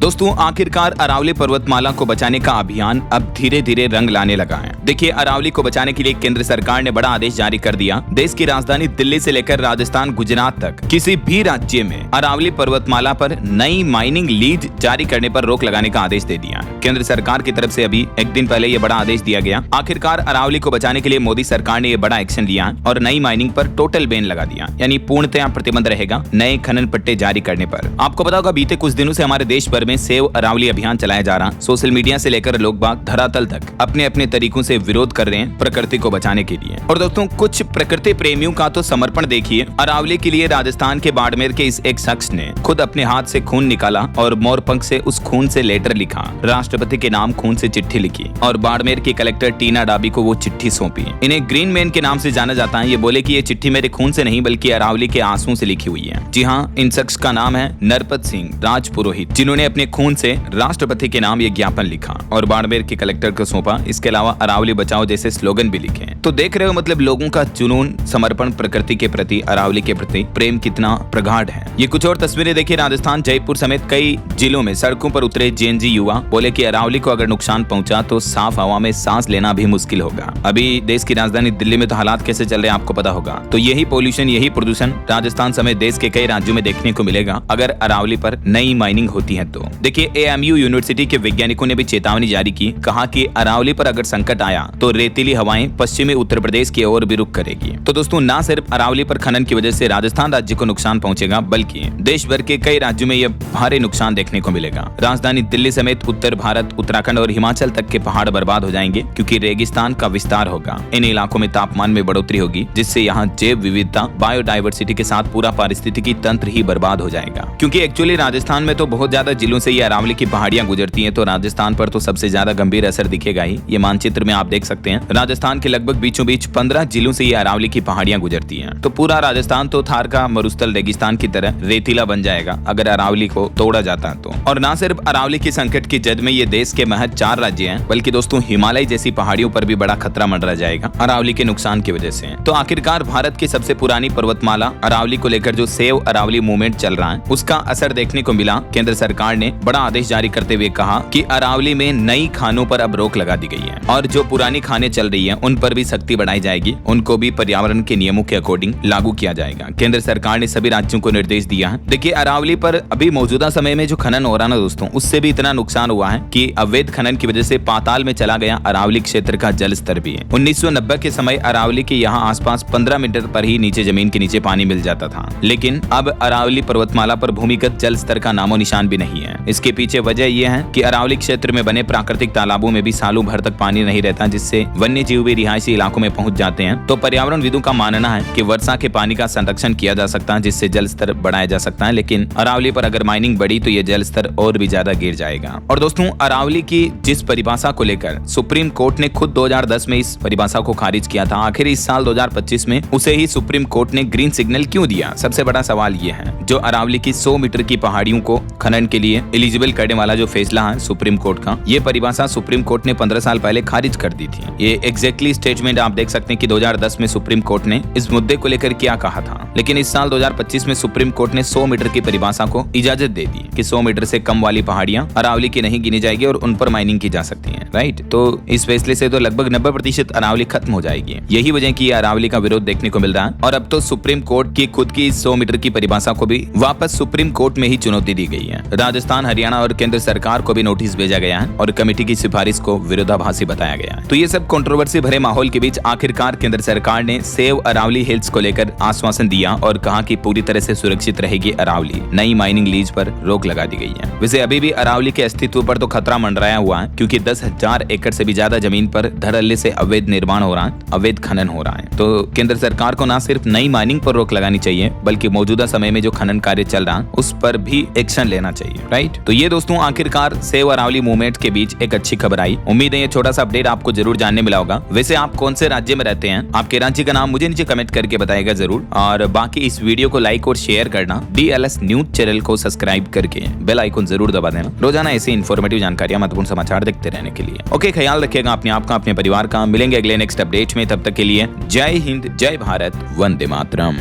दोस्तों आखिरकार अरावली पर्वतमाला को बचाने का अभियान अब धीरे धीरे रंग लाने लगा है। देखिए, अरावली को बचाने के लिए केंद्र सरकार ने बड़ा आदेश जारी कर दिया। देश की राजधानी दिल्ली से लेकर राजस्थान, गुजरात तक किसी भी राज्य में अरावली पर्वतमाला पर नई माइनिंग लीज जारी करने पर रोक लगाने का आदेश दे दिया। केंद्र सरकार की तरफ से अभी एक दिन पहले ये बड़ा आदेश दिया गया। आखिरकार अरावली को बचाने के लिए मोदी सरकार ने ये बड़ा एक्शन लिया और नई माइनिंग पर टोटल बैन लगा दिया, यानी पूर्णतया प्रतिबंध रहेगा नए खनन पट्टे जारी करने पर। आपको पता होगा, बीते कुछ दिनों से हमारे देश भर में सेव अरावली अभियान चलाया जा रहा। सोशल मीडिया से लेकर लोग बाग धरातल तक अपने अपने तरीकों से विरोध कर रहे हैं प्रकृति को बचाने के लिए। और दोस्तों, कुछ प्रकृति प्रेमियों का तो समर्पण देखिए। अरावली के लिए राजस्थान के बाड़मेर के इस एक शख्स ने खुद अपने हाथ से खून निकाला और मोरपंख से उस खून से लेटर लिखा, राष्ट्रपति के नाम खून से चिट्ठी लिखी और बाड़मेर की कलेक्टर टीना डाबी को वो चिट्ठी सौंपी। इन्हें ग्रीन मैन के नाम से जाना जाता है। ये बोले कि ये चिट्ठी मेरे खून से नहीं बल्कि अरावली के आंसुओं से लिखी हुई है। जी हाँ, इन शख्स का नाम है नरपत सिंह राजपुरोहित, जिन्होंने अपने खून से राष्ट्रपति के नाम ये ज्ञापन लिखा और बाड़मेर के कलेक्टर को सौंपा। इसके अलावा अरावली बचाओ जैसे स्लोगन भी लिखे। तो देख रहे हो, मतलब लोगों का जुनून, समर्पण प्रकृति के प्रति, अरावली के प्रति प्रेम कितना प्रगाढ़ है। ये कुछ और तस्वीरें देखिए। राजस्थान, जयपुर समेत कई जिलों में सड़कों पर उतरे जेएनजी युवा। बोले कि अरावली को अगर नुकसान पहुंचा तो साफ हवा में सांस लेना भी मुश्किल होगा। अभी देश की राजधानी दिल्ली में तो हालात कैसे चल रहे हैं आपको पता होगा। तो यही पोल्यूशन, यही प्रदूषण राजस्थान समेत देश के कई राज्यों में देखने को मिलेगा अगर अरावली पर नई माइनिंग होती है तो। देखिए, एएमयू यूनिवर्सिटी के वैज्ञानिकों ने भी चेतावनी जारी की। कहा कि अरावली पर अगर संकट आया तो रेतीली हवाएं पश्चिमी उत्तर प्रदेश की ओर भी रुख करेगी। तो दोस्तों, न सिर्फ अरावली पर खनन की वजह से राजस्थान राज्य को नुकसान पहुंचेगा बल्कि देश भर के कई राज्यों में यह भारी नुकसान देखने को मिलेगा। राजधानी दिल्ली समेत उत्तर भारत, उत्तराखंड और हिमाचल तक के पहाड़ बर्बाद हो जाएंगे क्योंकि रेगिस्तान का विस्तार होगा। इन इलाकों में तापमान में बढ़ोतरी होगी जिससे यहाँ जैव विविधता, बायोडाइवर्सिटी के साथ पूरा पारिस्थितिकी तंत्र ही बर्बाद हो जाएगा। क्योंकि एक्चुअली राजस्थान में तो बहुत ज्यादा जिलों से ये अरावली की पहाड़ियां गुजरती हैं, तो राजस्थान पर तो सबसे ज्यादा गंभीर असर दिखेगा ही। ये मानचित्र में आप देख सकते हैं, राजस्थान के लगभग बीचों बीच 15 जिलों से ये अरावली की पहाड़ियां गुजरती हैं। तो पूरा राजस्थान तो थार का मरुस्थल रेगिस्तान की तरह रेतीला बन जाएगा अगर अरावली को तोड़ा जाता तो। और न सिर्फ अरावली की संकट की जद में ये देश के महज 4 राज्य हैं, बल्कि दोस्तों हिमालय जैसी पहाड़ियों पर भी बड़ा खतरा मंडरा जाएगा अरावली के नुकसान की वजह से। तो आखिरकार भारत की सबसे पुरानी पर्वतमाला अरावली को लेकर जो सेव अरावली मूवमेंट चल रहा है उसका असर देखने को मिला। केंद्र सरकार ने बड़ा आदेश जारी करते हुए कहा कि अरावली में नई खानों पर अब रोक लगा दी गई है और जो पुरानी खानें चल रही हैं उन पर भी सख्ती बढ़ाई जाएगी। उनको भी पर्यावरण के नियमों के अकॉर्डिंग लागू किया जाएगा। केंद्र सरकार ने सभी राज्यों को निर्देश दिया है। देखिए, अरावली पर अभी मौजूदा समय में जो खनन हो रहा है ना दोस्तों, उससे भी इतना नुकसान हुआ है कि अवैध खनन की वजह से पाताल में चला गया अरावली क्षेत्र का जल स्तर भी है। 1990 के समय अरावली के यहाँ आसपास 15 मीटर पर ही नीचे जमीन के नीचे पानी मिल जाता था, लेकिन अब अरावली पर्वतमाला पर भूमिगत जल स्तर का नामो निशान भी नहीं है। इसके पीछे वजह यह है कि अरावली क्षेत्र में बने प्राकृतिक तालाबों में भी सालों भर तक पानी नहीं रहता, जिससे वन्य जीव भी रिहायशी इलाकों में पहुंच जाते हैं। तो पर्यावरणविदों का मानना है कि वर्षा के पानी का संरक्षण किया जा सकता है जिससे जल स्तर बढ़ाया जा सकता है, लेकिन अरावली पर अगर माइनिंग बढ़ी तो ये जल स्तर और भी ज्यादा गिर जाएगा। और दोस्तों, अरावली की जिस परिभाषा को लेकर सुप्रीम कोर्ट ने खुद 2010 में इस परिभाषा को खारिज किया था, आखिर इस साल 2025 में उसे ही सुप्रीम कोर्ट ने ग्रीन सिग्नल क्यों दिया? सबसे बड़ा सवाल ये है। जो अरावली की 100 मीटर की पहाड़ियों को खनन के लिए एलिजिबल करने वाला जो फैसला है सुप्रीम कोर्ट का, ये परिभाषा सुप्रीम कोर्ट ने 15 साल पहले खारिज कर दी थी। ये एग्जैक्टली स्टेटमेंट आप देख सकते हैं कि 2010 में सुप्रीम कोर्ट ने इस मुद्दे को लेकर क्या कहा था। लेकिन इस साल 2025 में सुप्रीम कोर्ट ने 100 मीटर की परिभाषा को इजाजत दे दी कि 100 मीटर से कम वाली पहाड़ियां अरावली की नहीं गिनी जाएगी और उन पर माइनिंग की जा सकती है। राइट, तो इस फैसले से तो लगभग 90% अरावली खत्म हो जाएगी। यही वजह की अरावली का विरोध देखने को मिल रहा है और अब तो सुप्रीम कोर्ट की खुद की 100 मीटर की परिभाषा को भी वापस सुप्रीम कोर्ट में ही चुनौती दी गई है। राजस्थान, हरियाणा और केंद्र सरकार को भी नोटिस भेजा गया है और कमेटी की सिफारिश को विरोधाभासी बताया गया है। तो ये सब कंट्रोवर्सी भरे माहौल के बीच आखिरकार केंद्र सरकार ने सेव अरावली हिल्स को लेकर आश्वासन दिया और कहा कि पूरी तरह से सुरक्षित रहेगी अरावली। नई माइनिंग लीज पर रोक लगा दी गई है। वैसे अभी भी अरावली के अस्तित्व पर तो खतरा मंडराया हुआ है क्योंकि 10,000 एकड़ से भी ज्यादा जमीन पर धड़ल्ले से अवैध निर्माण हो रहा है, अवैध खनन हो रहा है। तो केंद्र सरकार को न सिर्फ नई माइनिंग पर रोक लगानी चाहिए बल्कि मौजूदा समय में जो खनन कार्य चल रहा है उस पर भी एक्शन लेना चाहिए। राइट, तो ये दोस्तों आखिरकार सेव अरावली मूवमेंट के बीच एक अच्छी खबर आई। उम्मीद है ये छोटा सा अपडेट आपको जरूर जानने मिला होगा। वैसे आप कौन से राज्य में रहते हैं, आपके राज्य का नाम मुझे नीचे कमेंट करके बताएगा जरूर। और बाकी इस वीडियो को लाइक और शेयर करना, DLS न्यूज चैनल को सब्सक्राइब करके बेल आइकन जरूर दबा देना रोजाना ऐसी इन्फॉर्मेटिव जानकारियां, महत्वपूर्ण समाचार देखते रहने के लिए। ओके, ख्याल रखिएगा अपने आप का, अपने परिवार का। मिलेंगे अगले नेक्स्ट अपडेट में, तब तक के लिए जय हिंद, जय भारत, वंदे मातरम।